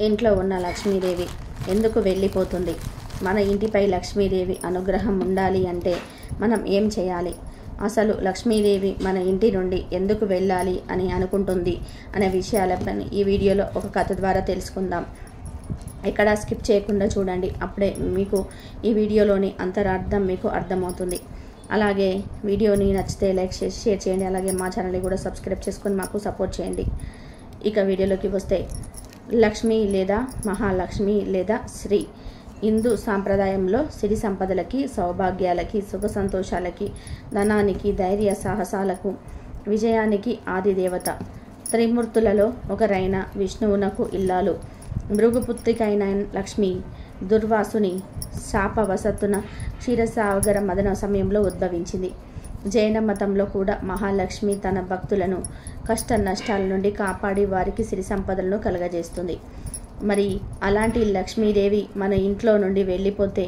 ఇంట్లో ఉన్న లక్ష్మీదేవి ఎందుకు వెళ్ళిపోతుంది? మన ఇంటిపై లక్ష్మీదేవి అనుగ్రహం ఉండాలి అంటే మనం ఏం చేయాలి? అసలు లక్ష్మీదేవి మన ఇంటి నుండి ఎందుకు వెళ్ళాలి అని అనుకుంటుంది అనే విషయాలపై ఈ వీడియోలో ఒక కథ ద్వారా తెలుసుకుందాం. ఎక్కడ స్కిప్ చేయకుండా చూడండి, అప్పుడే మీకు ఈ వీడియోలోని అంతరార్థం మీకు అర్థమవుతుంది. అలాగే వీడియోని నచ్చితే లైక్ చేసి షేర్ చేయండి. అలాగే మా ఛానల్ని కూడా సబ్స్క్రైబ్ చేసుకొని మాకు సపోర్ట్ చేయండి. ఇక వీడియోలోకి వస్తే, లక్ష్మి లేదా మహాలక్ష్మి లేదా శ్రీ హిందూ సాంప్రదాయంలో సిరి సంపదలకి, సౌభాగ్యాలకి, సుఖ సంతోషాలకి, ధనానికి, ధైర్య సాహసాలకు, విజయానికి ఆదిదేవత. త్రిమూర్తులలో ఒకరైన విష్ణువునకు ఇల్లాలు. భృగుపుత్రికైన లక్ష్మి దుర్వాసుని శాపవశత్తున క్షీరసాగర మదన సమయంలో ఉద్భవించింది. జైన మతంలో కూడా మహాలక్ష్మి తన భక్తులను కష్ట నష్టాల నుండి కాపాడి వారికి సిరి సంపదలను కలగజేస్తుంది. మరి అలాంటి లక్ష్మీదేవి మన ఇంట్లో నుండి వెళ్ళిపోతే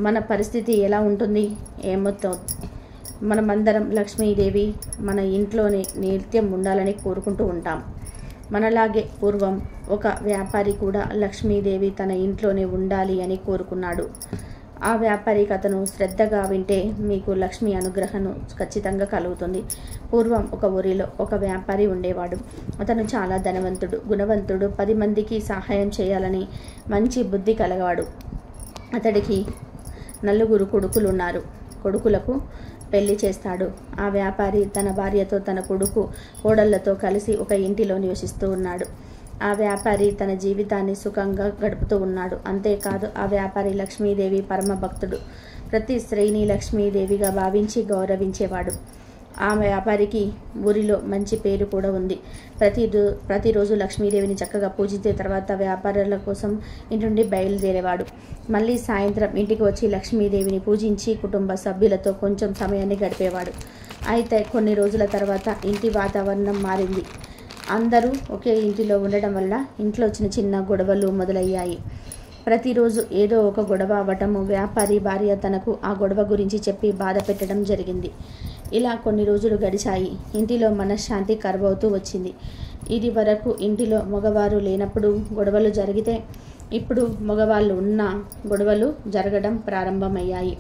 మన పరిస్థితి ఎలా ఉంటుంది? ఏమవుతుంది? మనమందరం లక్ష్మీదేవి మన ఇంట్లోనే నిత్యం ఉండాలని కోరుకుంటూ ఉంటాం. మనలాగే పూర్వం ఒక వ్యాపారి కూడా లక్ష్మీదేవి తన ఇంట్లోనే ఉండాలి అని కోరుకున్నాడు. ఆ వ్యాపారి కథను శ్రద్ధగా వింటే మీకు లక్ష్మీ అనుగ్రహం ఖచ్చితంగా కలుగుతుంది. పూర్వం ఒక ఊరిలో ఒక వ్యాపారి ఉండేవాడు. అతను చాలా ధనవంతుడు, గుణవంతుడు, 10 మందికి సహాయం చేయాలని మంచి బుద్ధి కలవాడు. అతడికి 4 కొడుకులు ఉన్నారు. కొడుకులకు పెళ్లి చేస్తాడు. ఆ వ్యాపారి తన భార్యతో, తన కొడుకు కోడళ్లతో కలిసి ఒక ఇంటిలో నివసిస్తూ ఉన్నాడు. ఆ వ్యాపారి తన జీవితాన్ని సుఖంగా గడుపుతూ ఉన్నాడు. అంతేకాదు, ఆ వ్యాపారి లక్ష్మీదేవి పరమ భక్తుడు. ప్రతి స్త్రీని లక్ష్మీదేవిగా భావించి గౌరవించేవాడు. ఆ వ్యాపారికి ఊరిలో మంచి పేరు కూడా ఉంది. ప్రతిరోజు లక్ష్మీదేవిని చక్కగా పూజించిన తర్వాత వ్యాపారాల కోసం ఇంటి నుండి బయలుదేరేవాడు. మళ్ళీ సాయంత్రం ఇంటికి వచ్చి లక్ష్మీదేవిని పూజించి కుటుంబ సభ్యులతో కొంచెం సమయాన్ని గడిపేవాడు. అయితే కొన్ని రోజుల తర్వాత ఇంటి వాతావరణం మారింది. అందరూ ఒకే ఇంటిలో ఉండడం వల్ల ఇంట్లో చిన్న చిన్న గొడవలు మొదలయ్యాయి. ప్రతిరోజు ఏదో ఒక గొడవ అవ్వటము, వ్యాపారి భార్య తనకు ఆ గొడవ గురించి చెప్పి బాధ పెట్టడం జరిగింది. ఇలా కొన్ని రోజులు గడిచాయి. ఇంటిలో మనశ్శాంతి కరువవుతూ వచ్చింది. ఇది వరకు ఇంటిలో మగవారు లేనప్పుడు గొడవలు జరిగితే, ఇప్పుడు మగవాళ్ళు ఉన్న గొడవలు జరగడం ప్రారంభమయ్యాయి.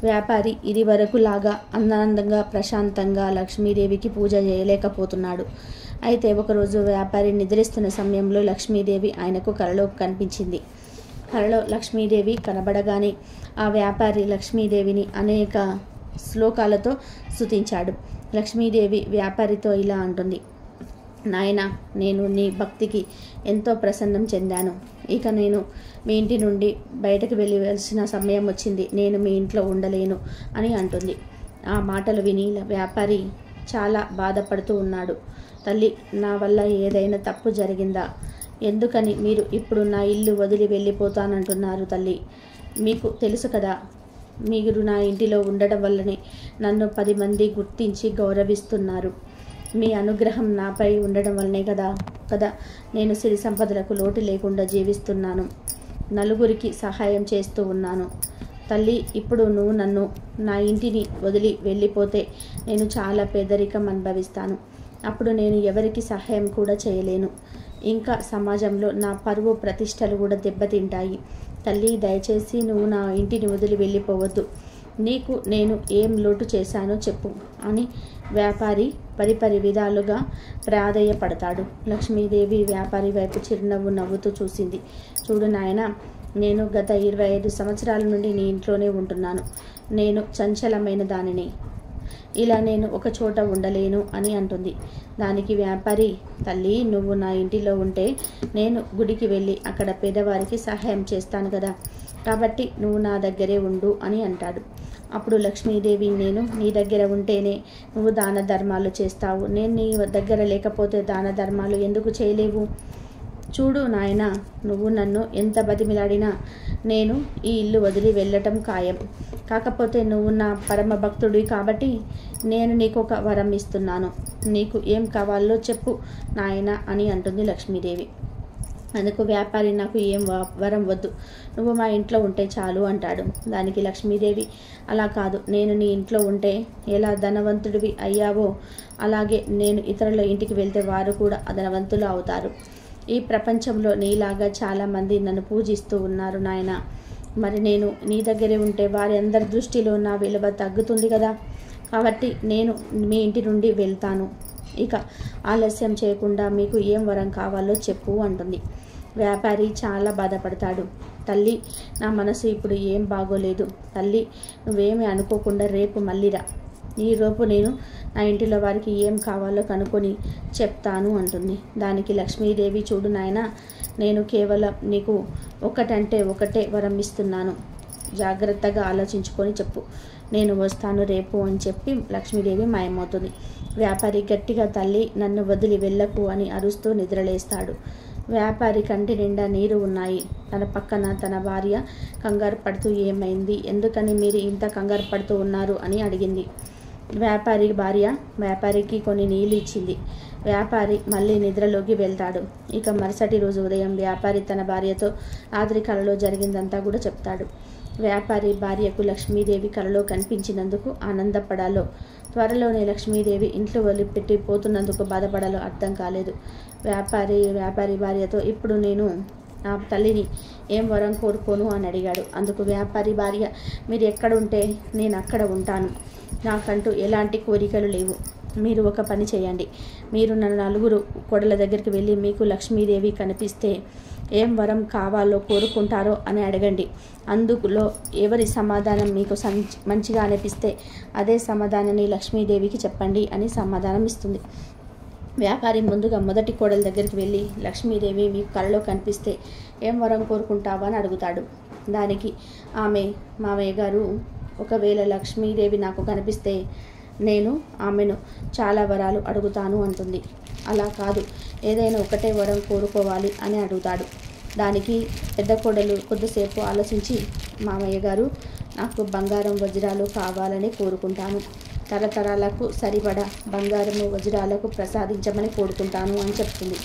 వ్యాపారి ఇది వరకు లాగా ఆనందంగా ప్రశాంతంగా లక్ష్మీదేవికి పూజ చేయలేకపోతున్నాడు. అయితే ఒకరోజు వ్యాపారి నిద్రిస్తున్న సమయంలో లక్ష్మీదేవి ఆయనకు కలలో కనిపించింది. కలలో లక్ష్మీదేవి కనబడగానే ఆ వ్యాపారి లక్ష్మీదేవిని అనేక శ్లోకాలతో స్తుతించాడు. లక్ష్మీదేవి వ్యాపారితో ఇలా అంటుంది: నాయనా, నేను నీ భక్తికి ఎంతో ప్రసన్నం చెందాను. ఇక నేను మీ ఇంటి నుండి బయటకు వెళ్ళవలసిన సమయం వచ్చింది. నేను మీ ఇంట్లో ఉండలేను అని అంటుంది. ఆ మాటలు విని వ్యాపారి చాలా బాధపడుతూ ఉన్నాడు. తల్లి, నా వల్ల ఏదైనా తప్పు జరిగిందా? ఎందుకని మీరు ఇప్పుడు నా ఇల్లు వదిలి వెళ్ళిపోతానంటున్నారు? తల్లి, మీకు తెలుసు కదా, మీరు నా ఇంటిలో ఉండడం వల్లనే నన్ను 10 మంది గుర్తించి గౌరవిస్తున్నారు. మీ అనుగ్రహం నాపై ఉండడం వల్లనే కదా నేను సిరి సంపదలకు లోటు లేకుండా జీవిస్తున్నాను. నలుగురికి సహాయం చేస్తూ ఉన్నాను. తల్లి, ఇప్పుడు నువ్వు నన్ను నా ఇంటిని వదిలి వెళ్ళిపోతే నేను చాలా పేదరికం అనుభవిస్తాను. అప్పుడు నేను ఎవరికి సహాయం కూడా చేయలేను. ఇంకా సమాజంలో నా పరువు ప్రతిష్టలు కూడా దెబ్బతింటాయి. తల్లి, దయచేసి నువ్వు నా ఇంటిని వదిలి వెళ్ళిపోవద్దు. నీకు నేను ఏం లోటు చేశానో చెప్పు అని వ్యాపారి పరిపరి విధాలుగా ప్రాధేయపడతాడు. లక్ష్మీదేవి వ్యాపారి వైపు చిరునవ్వు నవ్వుతూ చూసింది. చూడు నాయనా, నేను గత 25 సంవత్సరాల నుండి నీ ఇంట్లోనే ఉంటున్నాను. నేను చంచలమైన దానిని. ఇలా నేను ఒక చోట ఉండలేను అని అంటుంది. దానికి వ్యాపారి, తల్లి, నువ్వు నా ఇంటిలో ఉంటే నేను గుడికి వెళ్ళి అక్కడ పేదవారికి సహాయం చేస్తాను కదా, కాబట్టి నువ్వు నా దగ్గరే ఉండు అని అంటాడు. అప్పుడు లక్ష్మీదేవి, నేను నీ దగ్గర ఉంటేనే నువ్వు దాన ధర్మాలు చేస్తావు. నేను నీ దగ్గర లేకపోతే దాన ధర్మాలు ఎందుకు చేయలేవు? చూడు నాయనా, నువ్వు నన్ను ఎంత బతిమిలాడినా నేను ఈ ఇల్లు వదిలి వెళ్ళటం ఖాయం. కాకపోతే నువ్వు నా పరమ భక్తుడివి కాబట్టి నేను నీకు ఒక వరం ఇస్తున్నాను. నీకు ఏం కావాలో చెప్పు నాయనా అని అంటుంది లక్ష్మీదేవి. అందుకు వ్యాపారి, నాకు ఏం వరం వద్దు, నువ్వు మా ఇంట్లో ఉంటే చాలు అంటాడు. దానికి లక్ష్మీదేవి, అలా కాదు, నేను నీ ఇంట్లో ఉంటే ఎలా ధనవంతుడివి అయ్యావో అలాగే నేను ఇతరుల ఇంటికి వెళ్తే వారు కూడా ధనవంతులు అవుతారు. ఈ ప్రపంచంలో నీలాగా చాలామంది నన్ను పూజిస్తూ ఉన్నారు నాయన. మరి నేను నీ దగ్గరే ఉంటే వారి అందరి దృష్టిలో నా విలువ తగ్గుతుంది కదా. కాబట్టి నేను మీ ఇంటి నుండి వెళ్తాను. ఇక ఆలస్యం చేయకుండా మీకు ఏం వరం కావాలో చెప్పు అంటుంది. వ్యాపారి చాలా బాధపడతాడు. తల్లి, నా మనసు ఇప్పుడు ఏం బాగోలేదు. తల్లి, నువ్వేమీ అనుకోకుండా రేపు మళ్ళీరా. ఈలోపు నేను నా ఇంటిలో వారికి ఏం కావాలో కనుక్కొని చెప్తాను అంటుంది. దానికి లక్ష్మీదేవి, చూడు నాయన, నేను కేవలం నీకు ఒకటంటే ఒకటే వరం ఇస్తున్నాను. జాగ్రత్తగా ఆలోచించుకొని చెప్పు. నేను వస్తాను రేపు అని చెప్పి లక్ష్మీదేవి మాయమవుతుంది. వ్యాపారి గట్టిగా, తల్లి నన్ను వదిలి వెళ్ళకు అని అరుస్తూ నిద్రలేస్తాడు. వ్యాపారి కంటి నిండా నీరు ఉన్నాయి. తన పక్కన తన భార్య కంగారు పడుతూ, ఏమైంది, ఎందుకని మీరు ఇంత కంగారు పడుతూ ఉన్నారు అని అడిగింది. వ్యాపారి భార్య వ్యాపారికి కొన్ని నీళ్లు ఇచ్చింది. వ్యాపారి మళ్ళీ నిద్రలోకి వెళ్తాడు. ఇక మరుసటి రోజు ఉదయం వ్యాపారి తన భార్యతో రాత్రి కలలో జరిగిందంతా కూడా చెప్తాడు. వ్యాపారి భార్యకు లక్ష్మీదేవి కలలో కనిపించినందుకు ఆనందపడాలో, త్వరలోనే లక్ష్మీదేవి ఇంట్లో వదిలిపెట్టి పోతున్నందుకు బాధపడాలో అర్థం కాలేదు. వ్యాపారి భార్యతో, ఇప్పుడు నేను నా తల్లిని ఏం వరం కోరుకోను అని అడిగాడు. అందుకు వ్యాపారి భార్య, మీరు ఎక్కడుంటే నేను అక్కడ ఉంటాను. నాకంటూ ఎలాంటి కోరికలు లేవు. మీరు ఒక పని చేయండి. మీరు నన్ను నలుగురు కోడల దగ్గరికి వెళ్ళి మీకు లక్ష్మీదేవి కనిపిస్తే ఏం వరం కావాలో కోరుకుంటారో అని అడగండి. అందులో ఎవరి సమాధానం మీకు మంచిగా అనిపిస్తే అదే సమాధానాన్ని లక్ష్మీదేవికి చెప్పండి అని సమాధానం ఇస్తుంది. వ్యాపారి ముందుగా మొదటి కోడల దగ్గరికి వెళ్ళి, లక్ష్మీదేవి మీకు కలలో కనిపిస్తే ఏం వరం కోరుకుంటావా అని అడుగుతాడు. దానికి ఆమె, మామయ్య గారు, ఒకవేళ లక్ష్మీదేవి నాకు కనిపిస్తే నేను ఆమెను చాలా వరాలు అడుగుతాను అంటుంది. అలా కాదు, ఏదైనా ఒకటే వరం కోరుకోవాలి అని అడుగుతాడు. దానికి పెద్ద కోడలు కొద్దిసేపు ఆలోచించి, మామయ్య గారు, నాకు బంగారం వజ్రాలు కావాలని కోరుకుంటాను. తరతరాలకు సరిపడా బంగారము వజ్రాలకు ప్రసాదించమని కోరుకుంటాను అని చెప్తుంది.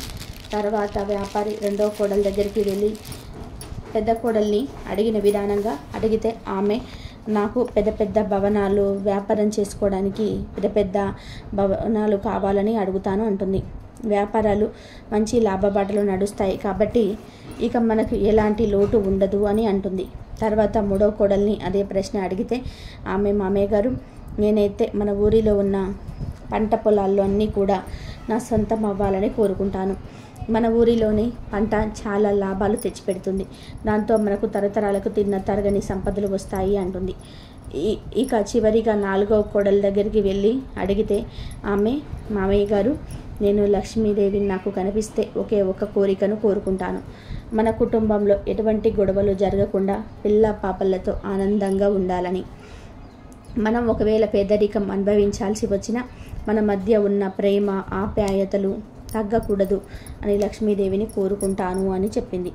తర్వాత వ్యాపారి రెండో కోడల దగ్గరికి వెళ్ళి పెద్ద కోడల్ని అడిగిన విధానంగా అడిగితే ఆమె, నాకు పెద్ద పెద్ద భవనాలు వ్యాపారం చేసుకోవడానికి పెద్ద పెద్ద భవనాలు కావాలని అడుగుతాను అంటుంది. వ్యాపారాలు మంచి లాభబాటలు నడుస్తాయి కాబట్టి ఇక మనకు ఎలాంటి లోటు ఉండదు అని అంటుంది. తర్వాత మూడో కోడల్ని అదే ప్రశ్న అడిగితే ఆమె, మామయ్య గారు, నేనైతే మన ఊరిలో ఉన్న పంట పొలాల్లో అన్నీ కూడా నా సొంతం అవ్వాలని కోరుకుంటాను. మన ఊరిలోని పంట చాలా లాభాలు తెచ్చిపెడుతుంది. దాంతో మనకు తరతరాలకు తిన్న తరగని సంపదలు వస్తాయి అంటుంది. ఇక చివరిగా నాలుగవ కోడల దగ్గరికి వెళ్ళి అడిగితే ఆమె, మామయ్య గారు, నేను లక్ష్మీదేవిని నాకు కనిపిస్తే ఒకే ఒక కోరికను కోరుకుంటాను. మన కుటుంబంలో ఎటువంటి గొడవలు జరగకుండా పిల్ల పాపలతో ఆనందంగా ఉండాలని. మనం ఒకవేళ పేదరికం అనుభవించాల్సి వచ్చినా మన మధ్య ఉన్న ప్రేమ ఆప్యాయతలు తగ్గకూడదు అని లక్ష్మీదేవిని కోరుకుంటాను అని చెప్పింది.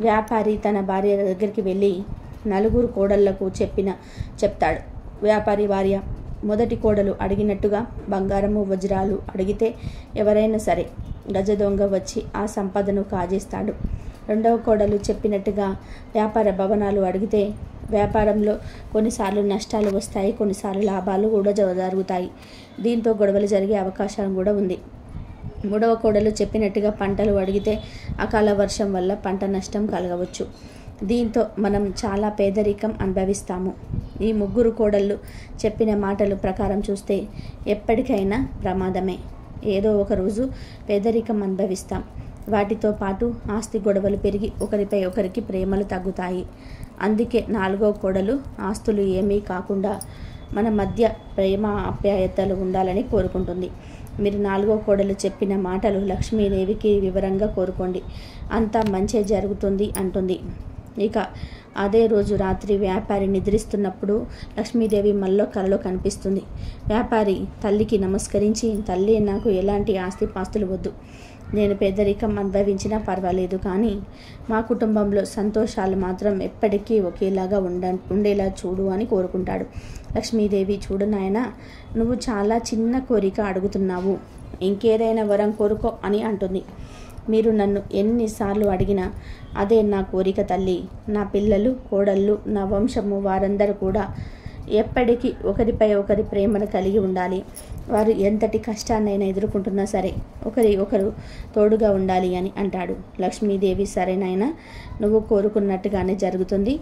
వ్యాపారి తన భార్య దగ్గరికి వెళ్ళి నలుగురు కోడళ్లకు చెప్తాడు. వ్యాపారి భార్య మొదటి కోడలు అడిగినట్టుగా బంగారము వజ్రాలు అడిగితే ఎవరైనా సరే గజ దొంగ వచ్చి ఆ సంపదను కాజేస్తాడు. రెండవ కోడలు చెప్పినట్టుగా వ్యాపార భవనాలు అడిగితే వ్యాపారంలో కొన్నిసార్లు నష్టాలు వస్తాయి, కొన్నిసార్లు లాభాలు కూడా జరుగుతాయి. దీంతో గొడవలు జరిగే అవకాశం కూడా ఉంది. మూడవ కోడలు చెప్పినట్టుగా పంటలు అడిగితే అకాల వర్షం వల్ల పంట నష్టం కలగవచ్చు. దీంతో మనం చాలా పేదరికం అనుభవిస్తాము. ఈ ముగ్గురు కోడళ్ళు చెప్పిన మాటలు ప్రకారం చూస్తే ఎప్పటికైనా ప్రమాదమే. ఏదో ఒక రోజు పేదరికం అనుభవిస్తాం. వాటితో పాటు ఆస్తి గొడవలు పెరిగి ఒకరిపై ఒకరికి ప్రేమలు తగ్గుతాయి. అందుకే నాలుగో కోడలు ఆస్తులు ఏమీ కాకుండా మన మధ్య ప్రేమ ఆప్యాయతలు ఉండాలని కోరుకుంటుంది. మీరు నాలుగో కోడలు చెప్పిన మాటలు లక్ష్మీదేవికి వివరంగా కోరుకోండి, అంతా మంచే జరుగుతుంది అంటుంది. ఇక అదే రోజు రాత్రి వ్యాపారి నిద్రిస్తున్నప్పుడు లక్ష్మీదేవి మళ్ళీ కలలో కనిపిస్తుంది. వ్యాపారి తల్లికి నమస్కరించి, తల్లి, నాకు ఎలాంటి ఆస్తిపాస్తులు వద్దు. నేను పేదరికం అనుభవించినా పర్వాలేదు, కానీ మా కుటుంబంలో సంతోషాలు మాత్రం ఎప్పటికీ ఒకేలాగా ఉండేలా చూడు అని కోరుకుంటాడు. లక్ష్మీదేవి, చూడు నాయనా, నువ్వు చాలా చిన్న కోరిక అడుగుతున్నావు, ఇంకేదైనా వరం కోరుకో అని అంటుంది. మీరు నన్ను ఎన్నిసార్లు అడిగినా అదే నా కోరిక తల్లి. నా పిల్లలు, కోడళ్ళు, నా వంశము వారందరూ కూడా ఎప్పటికీ ఒకరిపై ఒకరి ప్రేమను కలిగి ఉండాలి. వారు ఎంతటి కష్టాన్నైనా ఎదుర్కొంటున్నా సరే ఒకరు తోడుగా ఉండాలి అని అంటాడు. లక్ష్మీదేవి సరేనైనా, నువ్వు కోరుకున్నట్టుగానే జరుగుతుంది.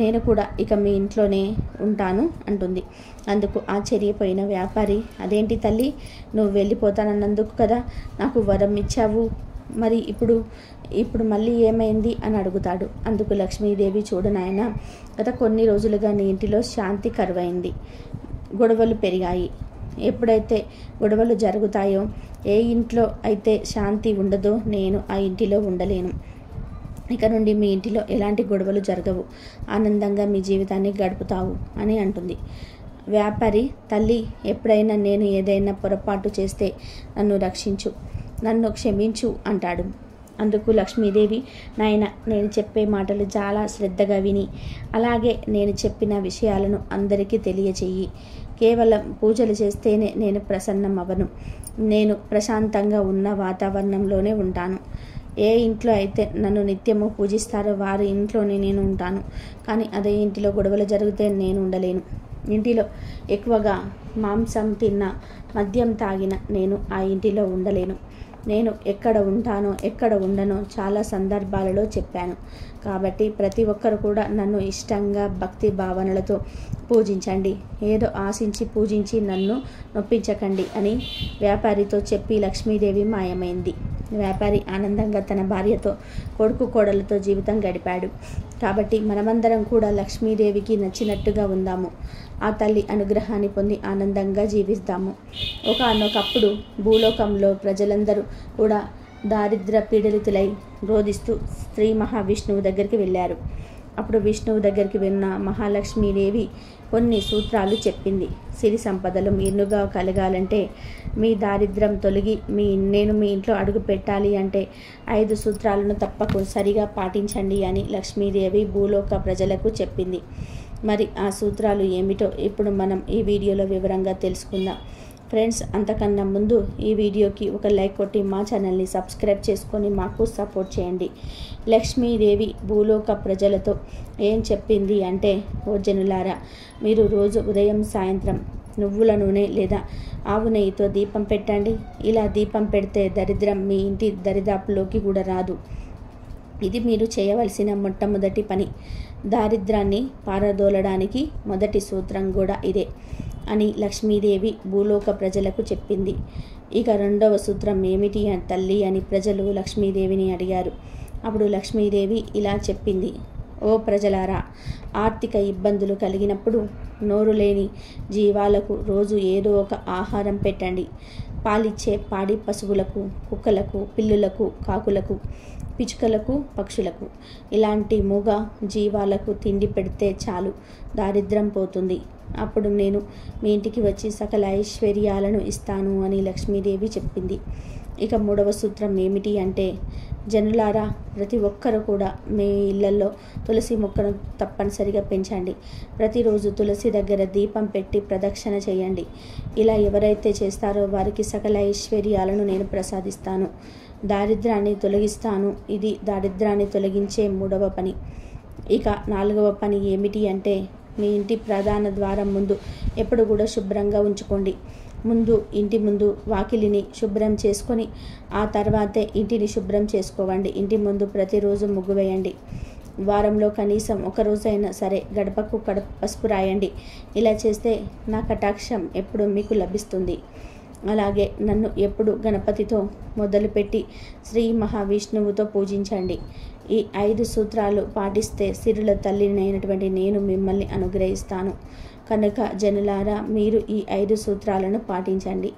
నేను కూడా ఇక మీ ఇంట్లోనే ఉంటాను అంటుంది. అందుకు ఆశ్చర్యపోయిన వ్యాపారి, అదేంటి తల్లి, నువ్వు వెళ్ళిపోతానన్నందుకు కదా నాకు వరం ఇచ్చావు, మరి ఇప్పుడు మళ్ళీ ఏమైంది అని అడుగుతాడు. అందుకు లక్ష్మీదేవి, చూడు నాయన, గత కొన్ని రోజులుగా నీ ఇంటిలో శాంతి కరువైంది, గొడవలు పెరిగాయి. ఎప్పుడైతే గొడవలు జరుగుతాయో, ఏ ఇంట్లో అయితే శాంతి ఉండదో నేను ఆ ఇంటిలో ఉండలేను. ఇక నుండి మీ ఇంటిలో ఎలాంటి గొడవలు జరగవు, ఆనందంగా మీ జీవితాన్ని గడుపుతావు అని అంటుంది. వ్యాపారి, తల్లి, ఎప్పుడైనా నేను ఏదైనా పొరపాటు చేస్తే నన్ను రక్షించు, నన్ను క్షమించు అంటాడు. అందుకు లక్ష్మీదేవి, నాయన, నేను చెప్పే మాటలు చాలా శ్రద్ధగా విని అలాగే నేను చెప్పిన విషయాలను అందరికీ తెలియచేయి. కేవలం పూజలు చేస్తేనే నేను ప్రసన్నం అవ్వను. నేను ప్రశాంతంగా ఉన్న వాతావరణంలోనే ఉంటాను. ఏ ఇంట్లో అయితే నన్ను నిత్యము పూజిస్తారో వారి ఇంట్లోనే నేను ఉంటాను. కానీ అదే ఇంటిలో గొడవలు జరిగితే నేను ఉండలేను. ఇంటిలో ఎక్కువగా మాంసం తిన్న, మద్యం తాగిన నేను ఆ ఇంటిలో ఉండలేను. నేను ఎక్కడ ఉంటానో ఎక్కడ ఉండనో చాలా సందర్భాలలో చెప్పాను. కాబట్టి ప్రతి ఒక్కరు కూడా నన్ను ఇష్టంగా భక్తి భావనలతో పూజించండి. ఏదో ఆశించి పూజించి నన్ను నొప్పించకండి అని వ్యాపారితో చెప్పి లక్ష్మీదేవి మాయమైంది. వ్యాపారి ఆనందంగా తన భార్యతో, కొడుకు కోడలతో జీవితం గడిపాడు. కాబట్టి మనమందరం కూడా లక్ష్మీదేవికి నచ్చినట్టుగా ఉందాము. ఆ తల్లి అనుగ్రహాన్ని పొంది ఆనందంగా జీవిస్తాము. ఒకానొకప్పుడు భూలోకంలో ప్రజలందరూ కూడా దారిద్ర పీడితులై రోధిస్తూ శ్రీ మహావిష్ణువు దగ్గరికి వెళ్ళారు. అప్పుడు విష్ణువు దగ్గరికి వెళ్ళిన మహాలక్ష్మీదేవి కొన్ని సూత్రాలు చెప్పింది. సిరి సంపదలు మీరుగా కలగాలంటే, మీ దారిద్ర్యం తొలగి నేను మీ ఇంట్లో అడుగు పెట్టాలి అంటే 5 సూత్రాలను తప్పనిసరిగా పాటించండి అని లక్ష్మీదేవి భూలోక ప్రజలకు చెప్పింది. మరి ఆ సూత్రాలు ఏమిటో ఇప్పుడు మనం ఈ వీడియోలో వివరంగా తెలుసుకుందాం. ఫ్రెండ్స్, అంతకన్నా ముందు ఈ వీడియోకి ఒక లైక్ కొట్టి మా ఛానల్ని సబ్స్క్రైబ్ చేసుకొని మాకు సపోర్ట్ చేయండి. లక్ష్మీదేవి భూలోక ప్రజలతో ఏం చెప్పింది అంటే, ఓ జనులారా, మీరు రోజు ఉదయం సాయంత్రం నువ్వుల నూనె లేదా ఆవు నెయ్యితో దీపం పెట్టండి. ఇలా దీపం పెడితే దరిద్రం మీ ఇంటి దరిదాపులోకి కూడా రాదు. ఇది మీరు చేయవలసిన మొట్టమొదటి పని. దారిద్రాన్ని పారదోలడానికి మొదటి సూత్రం కూడా ఇదే అని లక్ష్మీదేవి భూలోక ప్రజలకు చెప్పింది. ఇక రెండవ సూత్రం ఏమిటి తల్లి అని ప్రజలు లక్ష్మీదేవిని అడిగారు. అప్పుడు లక్ష్మీదేవి ఇలా చెప్పింది, ఓ ప్రజలారా, ఆర్థిక ఇబ్బందులు కలిగినప్పుడు నోరు లేని జీవాలకు రోజు ఏదో ఒక ఆహారం పెట్టండి. పాలిచ్చే పాడి పశువులకు, కుక్కలకు, పిల్లులకు, కాకులకు, పిచ్చుకలకు, పక్షులకు, ఇలాంటి మూగ జీవాలకు తిండి పెడితే చాలు, దారిద్రం పోతుంది. అప్పుడు నేను మీ ఇంటికి వచ్చి సకల ఐశ్వర్యాలను ఇస్తాను అని లక్ష్మీదేవి చెప్పింది. ఇక మూడవ సూత్రం ఏమిటి అంటే, జనులారా, ప్రతి ఒక్కరు కూడా మీ ఇళ్లలో తులసి మొక్కను తప్పనిసరిగా పెంచండి. ప్రతిరోజు తులసి దగ్గర దీపం పెట్టి ప్రదక్షిణ చేయండి. ఇలా ఎవరైతే చేస్తారో వారికి సకల ఐశ్వర్యాలను నేను ప్రసాదిస్తాను, దారిద్రాన్ని తొలగిస్తాను. ఇది దారిద్రాన్ని తొలగించే మూడవ పని. ఇక నాలుగవ పని ఏమిటి అంటే, మీ ఇంటి ప్రధాన ద్వారం ముందు ఎప్పుడు కూడా శుభ్రంగా ఉంచుకోండి. ఇంటి ముందు వాకిలిని శుభ్రం చేసుకొని ఆ తర్వాతే ఇంటిని శుభ్రం చేసుకోవండి. ఇంటి ముందు ప్రతిరోజు ముగ్గు వేయండి. వారంలో కనీసం ఒక రోజైనా సరే గడపకు పసుపు రాయండి. ఇలా చేస్తే నా కటాక్షం ఎప్పుడు మీకు లభిస్తుంది. అలాగే నన్ను ఎప్పుడు గణపతితో మొదలుపెట్టి శ్రీ మహావిష్ణువుతో పూజించండి. ఈ 5 సూత్రాలు పాటిస్తే సిరుల తల్లినైనటువంటి నేను మిమ్మల్ని అనుగ్రహిస్తాను. కనుక జనులారా, మీరు ఈ 5 సూత్రాలను పాటించండి.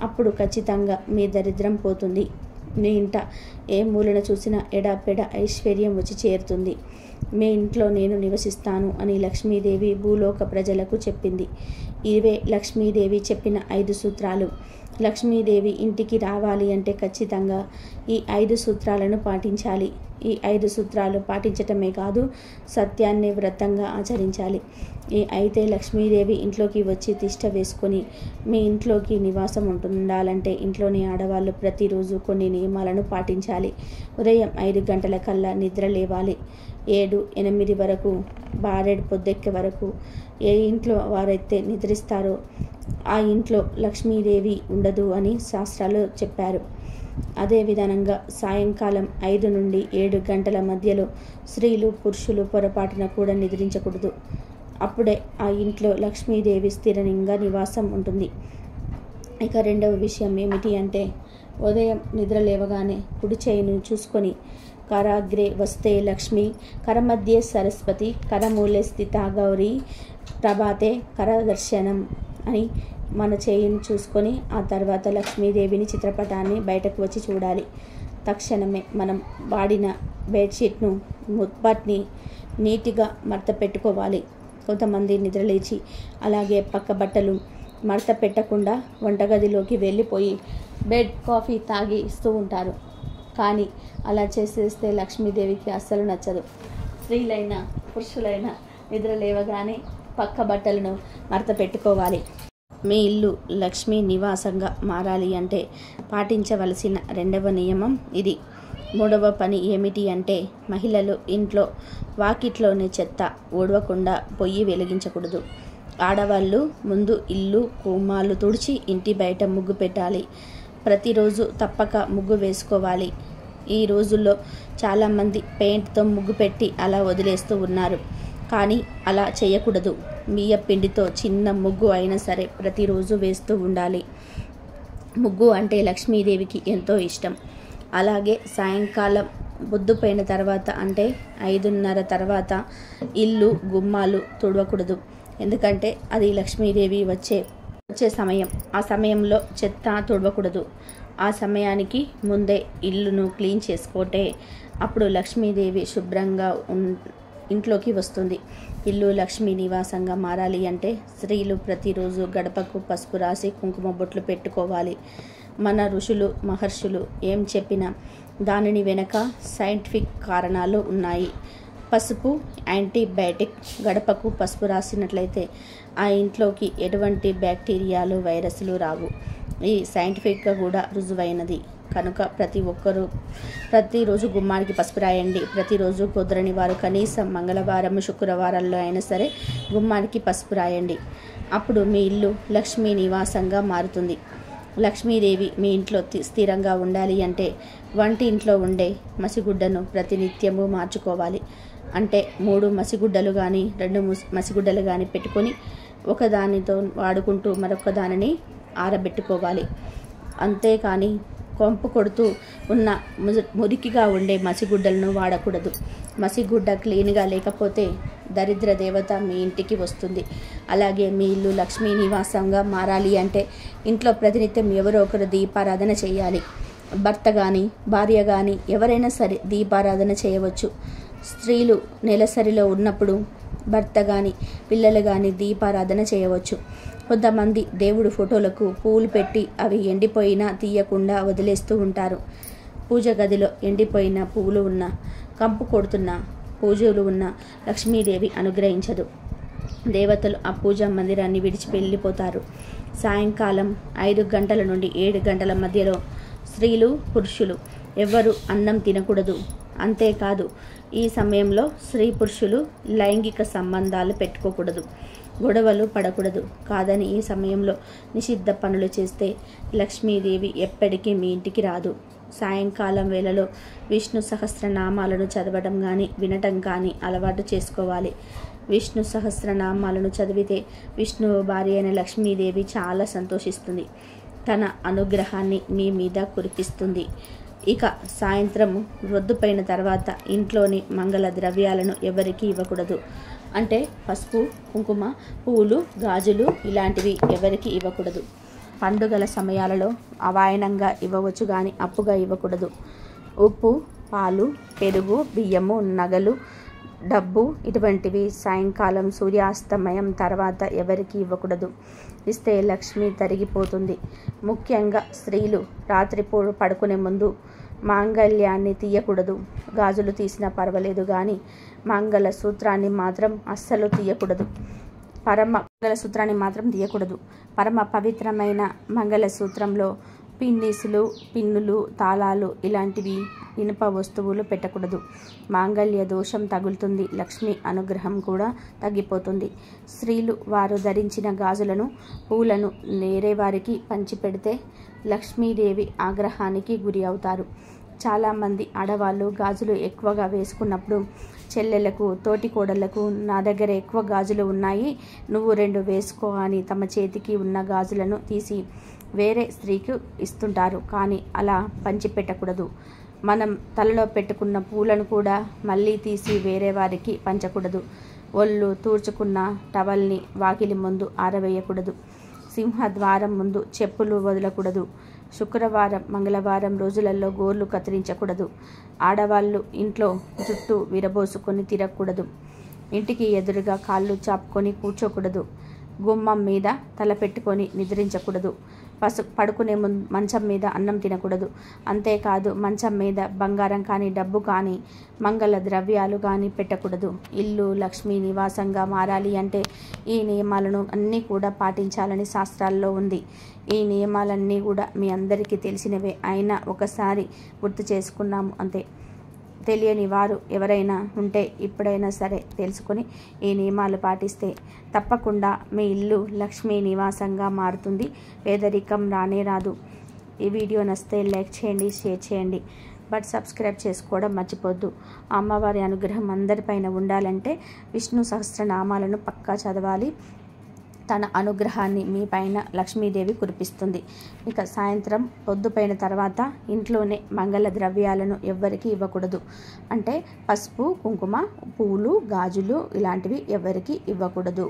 అప్పుడు ఖచ్చితంగా మీ దరిద్రం పోతుంది. మీ ఇంట ఏ మూలన చూసినా ఎడాపెడ ఐశ్వర్యం వచ్చి చేరుతుంది. మీ ఇంట్లో నేను నివసిస్తాను అని లక్ష్మీదేవి భూలోక ప్రజలకు చెప్పింది. ఇవే లక్ష్మీదేవి చెప్పిన 5 సూత్రాలు. లక్ష్మీదేవి ఇంటికి రావాలి అంటే ఖచ్చితంగా ఈ 5 సూత్రాలను పాటించాలి. ఈ 5 సూత్రాలు పాటించటమే కాదు, సత్యాన్ని వ్రతంగా ఆచరించాలి. అయితే లక్ష్మీదేవి ఇంట్లోకి వచ్చి తిష్ట వేసుకొని మీ ఇంట్లోకి నివాసం ఉండాలంటే ఇంట్లోని ఆడవాళ్ళు ప్రతిరోజు కొన్ని నియమాలను పాటించాలి. ఉదయం 5 గంటల కల్లా నిద్ర లేవాలి. 7-8 వరకు బారెడు పొద్దెక్కే వరకు ఏ ఇంట్లో వారైతే నిద్రిస్తారో ఆ ఇంట్లో లక్ష్మీదేవి ఉండదు అని శాస్త్రాలు చెప్పారు. అదే విధానంగా సాయంకాలం 5 నుండి 7 గంటల మధ్యలో స్త్రీలు పురుషులు పొరపాటున కూడా నిద్రించకూడదు. అప్పుడే ఆ ఇంట్లో లక్ష్మీదేవి స్థిరంగా నివాసం ఉంటుంది. ఇక రెండవ విషయం ఏమిటి అంటే, ఉదయం నిద్ర లేవగానే కుడి చేయిని చూసుకొని కరాగ్రే వస్తే లక్ష్మి, కరమధ్యే సరస్వతి, కరమూలే స్థిత గౌరీ, ప్రభాతే కరదర్శనం అని మన చేయిని చూసుకొని ఆ తర్వాత లక్ష్మీదేవిని చిత్రపటాన్ని బయటకు వచ్చి చూడాలి. తక్షణమే మనం వాడిన బెడ్షీట్ను ముత్పట్ని నీట్గా మడత పెట్టుకోవాలి. కొంతమంది నిద్రలేచి అలాగే పక్క బట్టలు మడత పెట్టకుండా వంటగదిలోకి వెళ్ళిపోయి బెడ్ కాఫీ తాగి ఇస్తూ ఉంటారు. కానీ అలా చేసేస్తే లక్ష్మీదేవికి అస్సలు నచ్చదు. స్త్రీలైనా పురుషులైనా నిద్ర లేవగానే పక్క బట్టలను మడత పెట్టుకోవాలి. మీ ఇల్లు లక్ష్మీ నివాసంగా మారాలి అంటే పాటించవలసిన రెండవ నియమం ఇది. మూడవ పని ఏమిటి అంటే, మహిళలు ఇంట్లో వాకిట్లోనే చెత్త ఊడవకుండా పొయ్యి వెలిగించకూడదు. ఆడవాళ్ళు ముందు ఇల్లు గుమ్మాలు తుడిచి ఇంటి బయట ముగ్గు పెట్టాలి. ప్రతిరోజు తప్పక ముగ్గు వేసుకోవాలి. ఈ రోజుల్లో చాలామంది పెయింట్తో ముగ్గు పెట్టి అలా వదిలేస్తూ ఉన్నారు. కానీ అలా చేయకూడదు. బియ్య పిండితో చిన్న ముగ్గు అయినా సరే ప్రతిరోజు వేస్తూ ఉండాలి. ముగ్గు అంటే లక్ష్మీదేవికి ఎంతో ఇష్టం. అలాగే సాయంకాలం పొద్దుపోయిన తర్వాత అంటే 5:30 తర్వాత ఇల్లు గుమ్మాలు తుడవకూడదు. ఎందుకంటే అది లక్ష్మీదేవి వచ్చే సమయం. ఆ సమయంలో చెత్త తుడవకూడదు. ఆ సమయానికి ముందే ఇల్లును క్లీన్ చేసుకుంటే అప్పుడు లక్ష్మీదేవి శుభ్రంగా ఇంట్లోకి వస్తుంది. ఇల్లు లక్ష్మీ నివాసంగా మారాలి అంటే స్త్రీలు ప్రతిరోజు గడపకు పసుపు రాసి కుంకుమ బొట్లు పెట్టుకోవాలి. మన ఋషులు మహర్షులు ఏం చెప్పినా దానిని వెనక సైంటిఫిక్ కారణాలు ఉన్నాయి. పసుపు యాంటీబయాటిక్. గడపకు పసుపు రాసినట్లయితే ఆ ఇంట్లోకి ఎటువంటి బ్యాక్టీరియాలు వైరస్లు రావు. ఈ సైంటిఫిక్గా కూడా రుజువైనది. కనుక ప్రతి ఒక్కరూ ప్రతిరోజు గుమ్మానికి పసుపు రాయండి. ప్రతిరోజు కుదరని వారు కనీసం మంగళవారం శుక్రవారాల్లో అయినా సరే గుమ్మానికి పసుపు రాయండి. అప్పుడు మీ ఇల్లు లక్ష్మీ నివాసంగా మారుతుంది. లక్ష్మీదేవి మీ ఇంట్లో స్థిరంగా ఉండాలి అంటే వంటి ఇంట్లో ఉండే మసిగుడ్డను ప్రతినిత్యము మార్చుకోవాలి. అంటే 3 మసిగుడ్డలు కానీ 2 మసిగుడ్డలు కానీ పెట్టుకొని ఒకదానితో వాడుకుంటూ మరొక దానిని ఆరబెట్టుకోవాలి. అంతేకాని కొంపు కొడుతూ ఉన్న మురికిగా ఉండే మసిగుడ్డలను వాడకూడదు. మసిగుడ్డ క్లీన్గా లేకపోతే దరిద్ర దేవత మీ ఇంటికి వస్తుంది. అలాగే మీ ఇల్లు లక్ష్మీ నివాసంగా మారాలి అంటే ఇంట్లో ప్రతినిత్యం ఎవరో ఒకరు దీపారాధన చేయాలి. భర్త కానీ భార్య కానీ ఎవరైనా సరే దీపారాధన చేయవచ్చు. స్త్రీలు నెలసరిలో ఉన్నప్పుడు భర్త కానీ పిల్లలు కానీ దీపారాధన చేయవచ్చు. కొంతమంది దేవుడి ఫోటోలకు పూలు పెట్టి అవి ఎండిపోయినా తీయకుండా వదిలేస్తూ ఉంటారు. పూజ గదిలో ఎండిపోయిన పువ్వులు ఉన్న కంపు కొడుతున్న పూజలు ఉన్న లక్ష్మీదేవి అనుగ్రహించదు. దేవతలు ఆ పూజా మందిరాన్ని విడిచి వెళ్ళిపోతారు. సాయంకాలం 5 గంటల నుండి 7 గంటల మధ్యలో స్త్రీలు పురుషులు ఎవ్వరూ అన్నం తినకూడదు. అంతేకాదు ఈ సమయంలో స్త్రీ పురుషులు లైంగిక సంబంధాలు పెట్టుకోకూడదు. గొడవలు పడకూడదు. కాదని ఈ సమయంలో నిషిద్ధ పనులు చేస్తే లక్ష్మీదేవి ఎప్పటికీ మీ ఇంటికి రాదు. సాయంకాలం వేళలో విష్ణు సహస్రనామాలను చదవడం కానీ వినటం కానీ అలవాటు చేసుకోవాలి. విష్ణు సహస్రనామాలను చదివితే విష్ణువు భార్య అయిన లక్ష్మీదేవి చాలా సంతోషిస్తుంది. తన అనుగ్రహాన్ని మీ మీద కురిపిస్తుంది. ఇక సాయంత్రం రొద్దుపైన తర్వాత ఇంట్లోని మంగళ ద్రవ్యాలను ఎవరికీ ఇవ్వకూడదు. అంటే పసుపు కుంకుమ పువ్వులు గాజులు ఇలాంటివి ఎవరికి ఇవ్వకూడదు. పండుగల సమయాలలో అవాయనంగా ఇవ్వవచ్చు కానీ అప్పుగా ఇవ్వకూడదు. ఉప్పు పాలు పెరుగు బియ్యము నగలు డబ్బు ఇటువంటివి సాయంకాలం సూర్యాస్తమయం తర్వాత ఎవరికి ఇవ్వకూడదు. ఇస్తే లక్ష్మి తరిగిపోతుంది. ముఖ్యంగా స్త్రీలు రాత్రిపూట పడుకునే ముందు మాంగళ్యాన్ని తీయకూడదు. గాజులు తీసినా పర్వాలేదు కానీ మంగళసూత్రాన్ని మాత్రం అస్సలు తీయకూడదు. మంగళసూత్రాన్ని మాత్రం తీయకూడదు. పరమ పవిత్రమైన మంగళసూత్రంలో పిన్నులు, తాళాలు ఇలాంటివి ఇనుప వస్తువులు పెట్టకూడదు. మాంగళ్య దోషం తగులుతుంది. లక్ష్మి అనుగ్రహం కూడా తగ్గిపోతుంది. స్త్రీలు వారు ధరించిన గాజులను, పూలను వేరే వారికి పంచిపెడితే లక్ష్మీదేవి ఆగ్రహానికి గురి అవుతారు. చాలామంది ఆడవాళ్ళు గాజులు ఎక్కువగా వేసుకున్నప్పుడు చెల్లెలకు, తోటి కోడళ్లకు నా దగ్గర ఎక్కువ గాజులు ఉన్నాయి, నువ్వు 2 వేసుకో అని తమ చేతికి ఉన్న గాజులను తీసి వేరే స్త్రీకి ఇస్తుంటారు. కానీ అలా పంచిపెట్టకూడదు. మనం తలలో పెట్టుకున్న పూలను కూడా మళ్ళీ తీసి వేరే వారికి పంచకూడదు. ఒళ్ళు తూర్చుకున్న టవల్ని వాకిలి ముందు ఆరవేయకూడదు. సింహద్వారం ముందు చెప్పులు వదలకూడదు. శుక్రవారం, మంగళవారం రోజులలో గోర్లు కత్తిరించకూడదు. ఆడవాళ్ళు ఇంట్లో జుట్టు విరబోసుకొని తిరగకూడదు. ఇంటికి ఎదురుగా కాళ్ళు చాపుకొని కూర్చోకూడదు. గుమ్మం మీద తల పెట్టుకొని నిద్రించకూడదు. పడుకునే ముందు మంచం మీద అన్నం తినకూడదు. అంతేకాదు మంచం మీద బంగారం కానీ, డబ్బు కానీ, మంగళ ద్రవ్యాలు కానీ పెట్టకూడదు. ఇల్లు లక్ష్మీ నివాసంగా మారాలి అంటే ఈ నియమాలను అన్నీ కూడా పాటించాలని శాస్త్రాల్లో ఉంది. ఈ నియమాలన్నీ కూడా మీ అందరికీ తెలిసినవే, అయినా ఒకసారి గుర్తు చేసుకున్నాము అంతే. తెలియని వారు ఎవరైనా ఉంటే ఇప్పుడైనా సరే తెలుసుకొని ఈ నియమాలు పాటిస్తే తప్పకుండా మీ ఇల్లు లక్ష్మీ నివాసంగా మారుతుంది. పేదరికం రానే రాదు. ఈ వీడియో నచ్చితే లైక్ చేయండి, షేర్ చేయండి, బట్ సబ్స్క్రైబ్ చేసుకోవడం మర్చిపోద్దు. అమ్మవారి అనుగ్రహం అందరిపైన ఉండాలంటే విష్ణు సహస్రనామాలను పక్కా చదవాలి. తన అనుగ్రహాన్ని మీ పైన లక్ష్మీదేవి కురిపిస్తుంది. ఇక సాయంత్రం పొద్దుపోయిన తర్వాత ఇంట్లోనే మంగళ ద్రవ్యాలను ఎవ్వరికి ఇవ్వకూడదు. అంటే పసుపు, కుంకుమ, పూలు, గాజులు ఇలాంటివి ఎవ్వరికి ఇవ్వకూడదు.